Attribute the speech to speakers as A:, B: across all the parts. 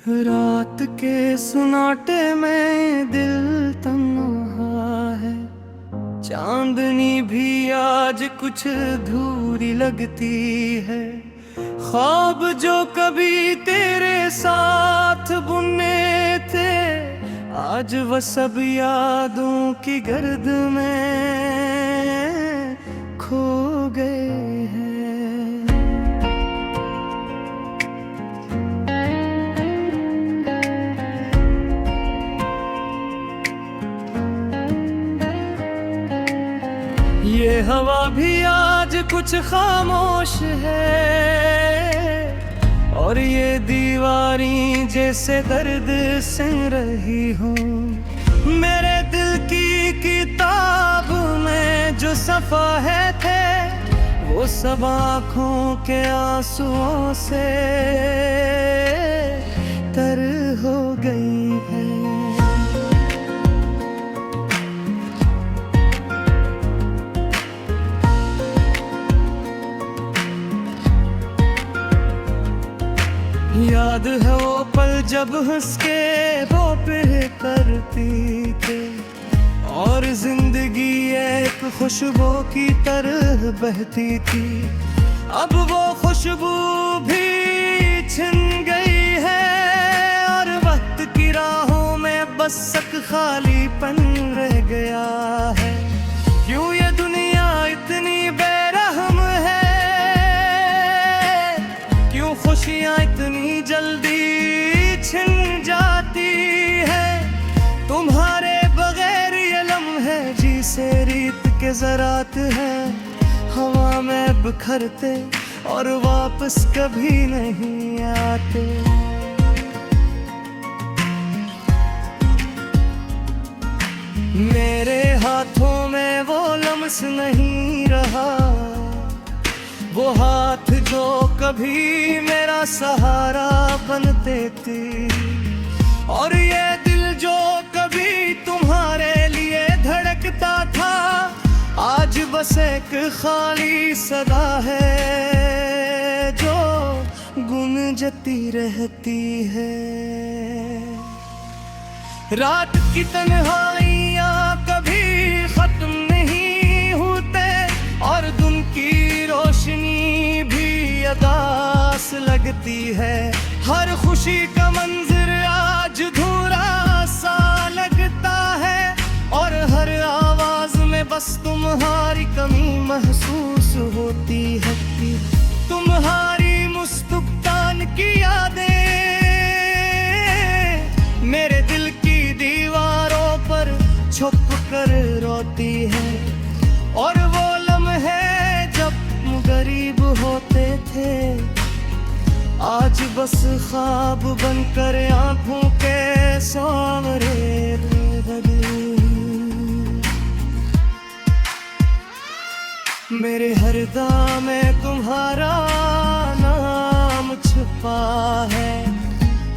A: रात के सन्नाटे में दिल तन्हा है। चांदनी भी आज कुछ अधूरी लगती है। ख्वाब जो कभी तेरे साथ बुने थे, आज वह सब यादों की गर्द में खो गए हैं। ये हवा भी आज कुछ खामोश है, और ये दीवारें जैसे दर्द सुन रही हूँ। मेरे दिल की किताब में जो सफ़े थे, वो सब आँखों के आंसुओं से तर हो गई है। याद है वो पल जब हंस के वो पे करती थे, और जिंदगी एक खुशबू की तरह बहती थी। अब वो खुशबू भी छिन गई है, और वक्त की राहों में बस एक खालीपन रह गया है। क्यों ये दुनिया इतनी बेरहम है, क्यों खुशियाँ इतनी जल्दी छिन जाती है। तुम्हारे बगैर ये लम्हे जी से रीत के ज़रात है, हवा में बिखरते और वापस कभी नहीं आते। मेरे हाथों में वो लम्स नहीं रहा, वो हाथ जो कभी मेरा सहारा बनते थे, और ये दिल जो कभी तुम्हारे लिए धड़कता था, आज बस एक खाली सदा है जो गूंजती रहती है। रात की तन्हाइयाँ कभी खत्म नहीं होते, और दिन की रोशनी भी अदास लगती है। हर खुशी का मंजर आज अधूरा सा लगता है, और हर आवाज में बस तुम्हारी कमी महसूस होती है। तुम्हारी मुस्कुराहट की यादें मेरे दिल की दीवारों पर छुप कर रोती है, और वो लम्हे जब गरीब होते थे, आज बस ख्वाब बनकर आंखों के सामने लगे। मेरे हर दाम में तुम्हारा नाम छुपा है,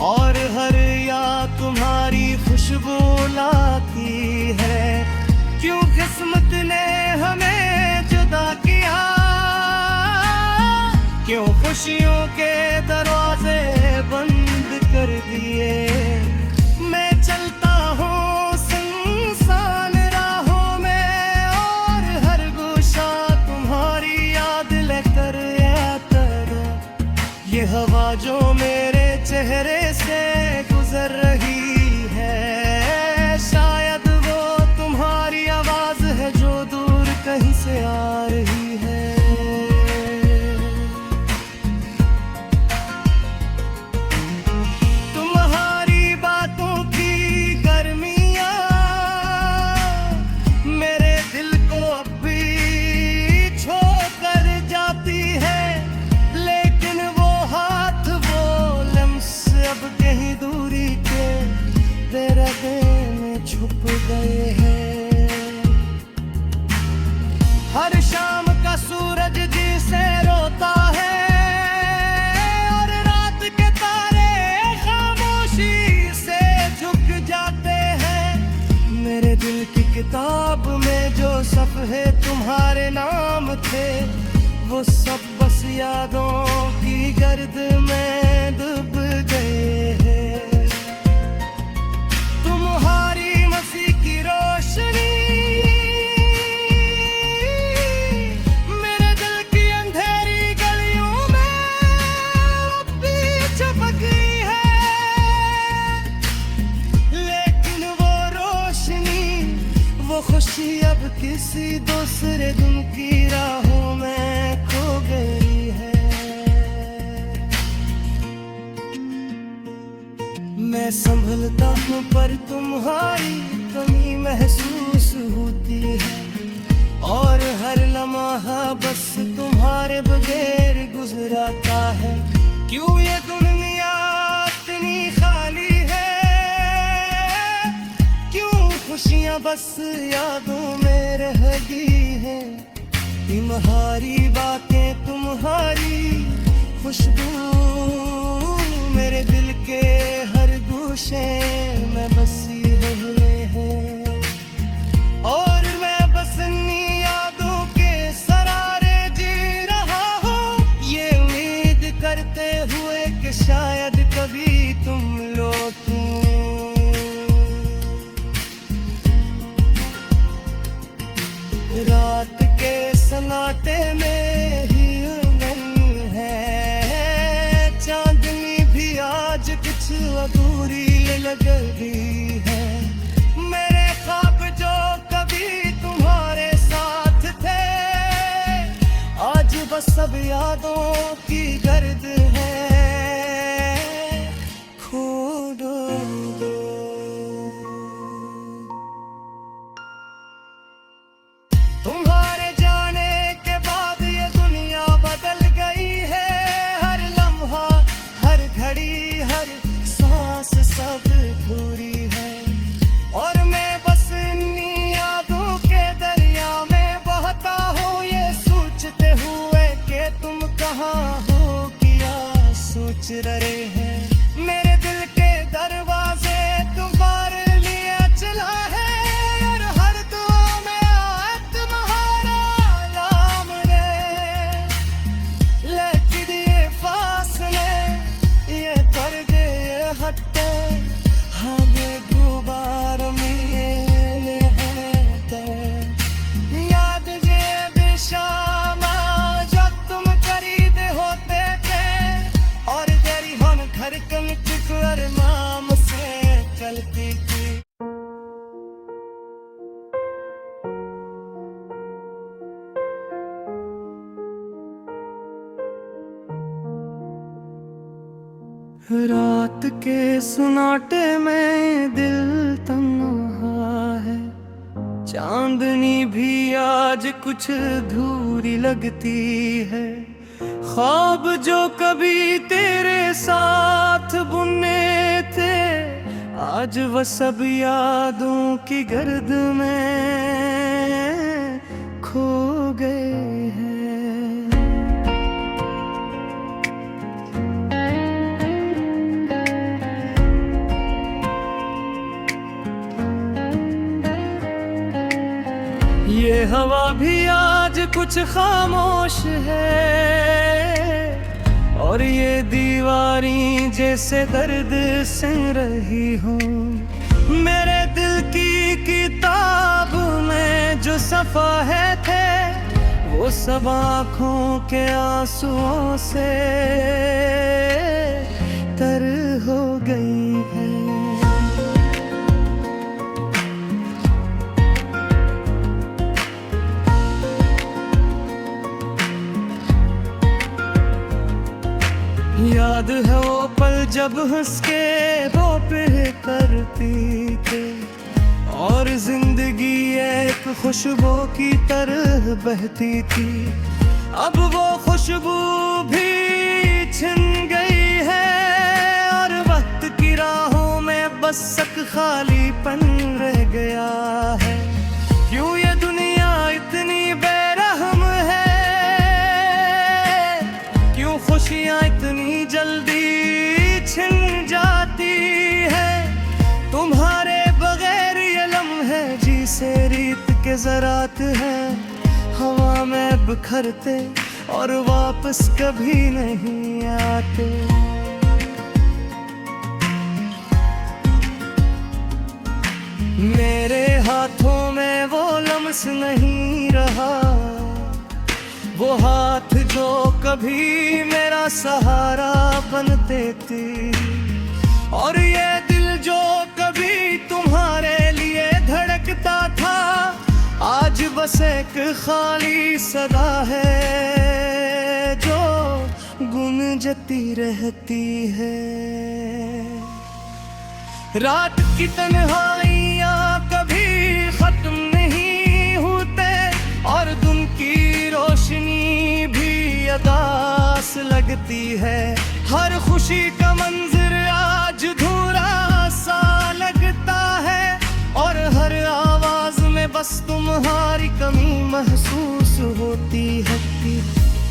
A: और हर याद तुम्हारी खुशबू लाती है। क्यों किस्मत ने हमें जुदा किया, क्यों खुशियों के दरवाजे बंद कर दिए। मैं चलता हूँ सुनसान राहों में, और हर गोशा तुम्हारी याद लेकर आता है। ये हवा जो मेरे चेहरे से गुजर रही है, शायद वो तुम्हारी आवाज है जो दूर कहीं से आ रही है। तुम्हारी बातों की गर्मियाँ मेरे दिल को अब भी छोड़ कर जाती है, लेकिन वो हाथ वो लम्स अब कहीं दूरी के पर्दे में छुप गए हैं। हर शाम का सूरज जिसे रोता है, और रात के तारे खामोशी से झुक जाते हैं। मेरे दिल की किताब में जो सफ़े तुम्हारे नाम थे, वो सब बस यादों की गर्द में डूब गए हैं। खुशी अब किसी दूसरे दिन की राहों में खो गई है। मैं संभलता हूँ पर तुम्हारी कमी महसूस होती है, और हर लम्हा बस तुम्हारे बगैर गुजराता है। क्यों ये दुनिया इतनी खाली है, क्यों खुशियाँ बस यादों में रह गई है। तुम्हारी बातें तुम्हारी खुशबू मेरे दिल के हर गोशे में बसी हुए हैं, और मैं बस इन्हीं यादों के सरारे जी रहा हूँ, ये उम्मीद करते हुए कि शायद कभी तुम लौटो। रात के सन्नाटे में ही उमंग है, चांदनी भी आज कुछ अधूरी लग रही है। मेरे ख्वाब जो कभी तुम्हारे साथ थे, आज बस सब यादों की गर्द है। खोदो तुम्हारे जाने के बाद ये दुनिया बदल गई है। हर लम्हा हर घड़ी हर सांस सब पूरी है, और मैं बस इन्हीं यादों के दरिया में बहता हूँ, ये सोचते हुए कि तुम कहाँ हो, क्या सोच रहे हैं। मेरे दिल के दरवाजे तुम्हारे लिए चला है, और हर दुआ में आए तुम्हारा नाम रे। लेकिन ये फासले ये पर्दे ये हटते हमें गुबार में रहते। याद ये बेशामा जब तुम करीब होते थे, और तेरी हन धड़कन टुकर नाम से चलती थी। रात के सन्नाटे में दिल तन्हा है, चांदनी भी आज कुछ अधूरी लगती है। ख्वाब जो कभी तेरे साथ बुने थे, आज वह सब यादों की गर्द में खो गए हैं। ये हवा भी आज कुछ खामोश है, और ये दीवारें जैसे दर्द सुन रही हूँ। मेरे दिल की किताब में जो सफ़े थे, वो सब आँखों के आंसुओं से तर हो गई है। याद है वो पल जब हंस के बातें करती थे, और जिंदगी एक खुशबू की तरह बहती थी। अब वो खुशबू भी छिन गई है, और वक्त की राहों में बस एक खालीपन रह गया है। क्यों ये दुनिया इतनी बेरहम है, क्यों खुशियाँ इतनी जल्दी छिन जाती है। तुम्हारे बगैर ये लम्हे जी से रीत के ज़रात हैं, हवा में बिखरते और वापस कभी नहीं आते। मेरे हाथों में वो लम्स नहीं रहा, वो हाथ जो कभी मेरा सहारा बनते थे, और ये दिल जो कभी तुम्हारे लिए धड़कता था। बस एक खाली सदा है जो गूंजती रहती है। रात की तन्हाइयाँ कभी खत्म नहीं होते और दिन की रोशनी भी अदास लगती है। हर खुशी का मंजर आज अधूरा सा लगता है और हर आवाज में बस तुम्हारी कमी महसूस होती है।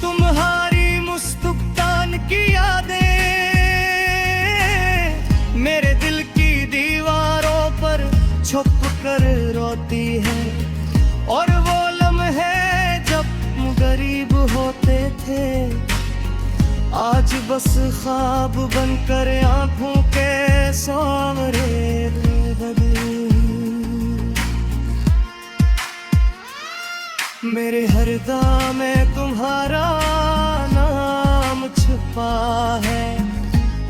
A: तुम्हारी मुस्कुरान की यादें मेरे दिल की दीवारों पर छुप कर रोती है। और वो लम्हे जब गरीब होते थे आज बस ख्वाब बनकर आंखों के सामने मेरे हर दाम में तुम्हारा नाम छुपा है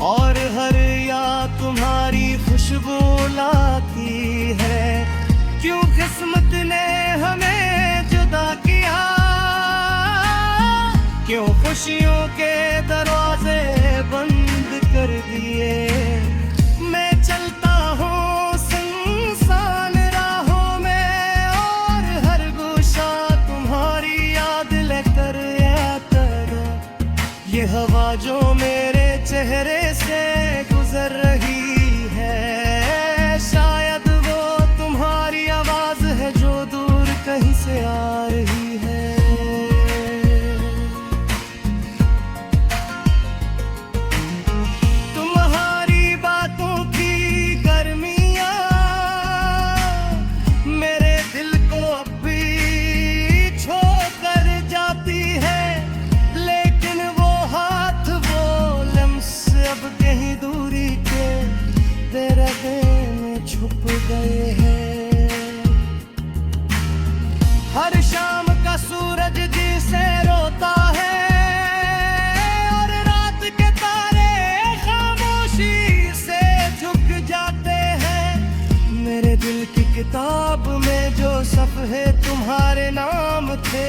A: और हर याद तुम्हारी खुशबू लाती है। क्यों किस्मत ने हमें जुदा किया, क्यों खुशियों के दरवाजे बंद कर दिए। मैं चलता हूँ सुनसान राहों में और हर गोशा तुम्हारी याद लेकर आता है। ये हवा जो मेरे चेहरे से गुजर रही है शायद वो तुम्हारी आवाज है जो दूर कहीं से आ रही है। हर शाम का सूरज जिसे रोता है और रात के तारे खामोशी से झुक जाते हैं। मेरे दिल की किताब में जो सफ़े तुम्हारे नाम थे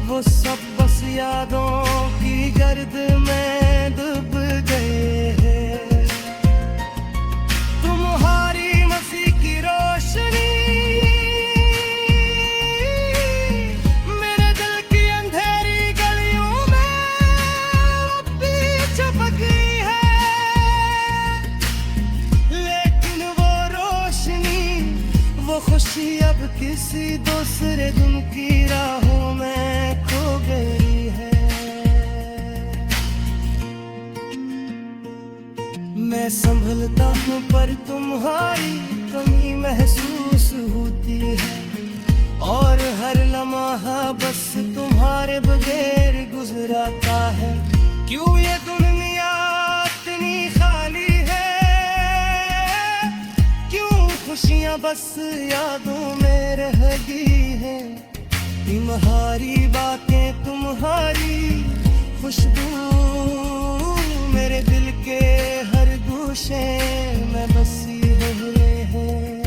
A: वो सब बस यादों की गर्द में डूब गए हैं। तुम्हारी मसीह की रोशनी मेरे दिल की अंधेरी गलियों में अभी चमक रही है। लेकिन वो रोशनी वो खुशी अब किसी दूसरे दिन की राहों में खो गई है। मैं संभलता हूँ पर तुम्हारी कमी महसूस होती है और हर लम्हा बस तुम्हारे बगैर गुजराता है। क्यों ये दुनिया इतनी खाली है, क्यों खुशियाँ बस यादों में रह गई है। तुम्हारी बातें तुम्हारी खुशबू मेरे दिल के हर गोशे में बसी हुए हैं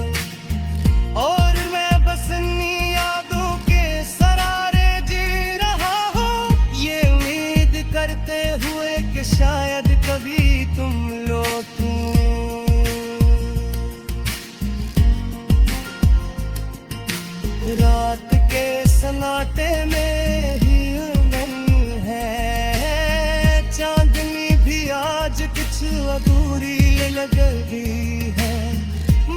A: और मैं बस इन्हीं यादों के सरारे जी रहा हूँ ये उम्मीद करते हुए कि शायद कभी तुम लौटो। रात के सन्नाटे में ही नहीं है चांदनी भी आज कुछ अधूरी लग रही है।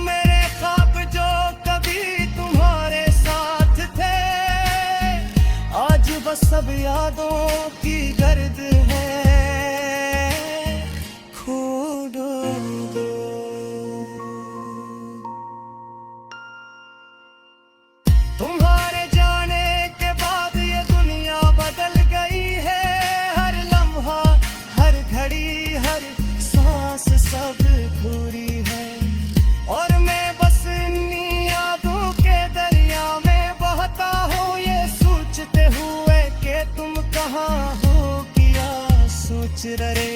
A: मेरे ख्वाब जो कभी तुम्हारे साथ थे आज बस सब यादों की गर्द है। खोदो तुम्हारे जाने के बाद ये दुनिया बदल गई है। हर लम्हा हर घड़ी हर सांस सब पूरी है और मैं बस इन्हीं यादों के दरिया में बहता हूँ ये सोचते हुए कि तुम कहाँ हो किया सोच रहे